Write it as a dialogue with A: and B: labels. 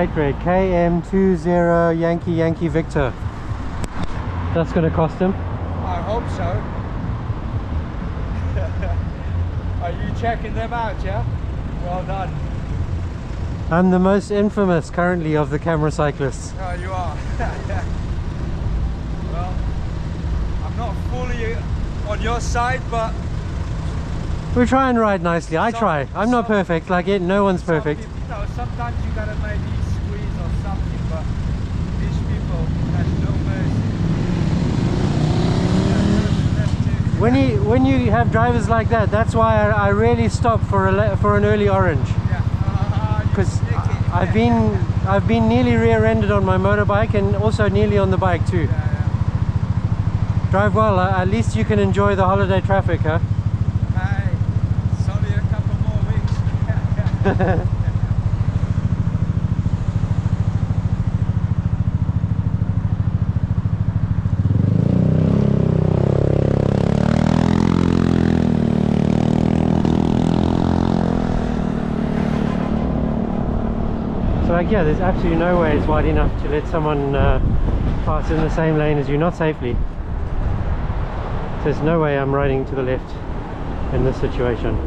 A: plate grade, KM20 Yankee Yankee Victor. That's going to cost him.
B: I hope so. Are you checking them out, yeah? Well done.
A: I'm the most infamous currently of the camera cyclists.
B: Oh, you are. Well, I'm not fully on your side, but
A: We try and ride nicely. I try. I'm not perfect, like it. No one's perfect.
B: No, sometimes you gotta maybe squeeze or something, but these people, there's no mercy.
A: When you have drivers like that, that's why I really stop for an early orange.
B: Yeah.
A: Because I've been nearly rear-ended on my motorbike and also nearly on the bike too.
B: Yeah.
A: Drive well. At least you can enjoy the holiday traffic, huh?
B: Hey, it's only a couple more weeks.
A: Like, yeah, there's absolutely no way it's wide enough to let someone pass in the same lane as you, not safely. So there's no way I'm riding to the left in this situation.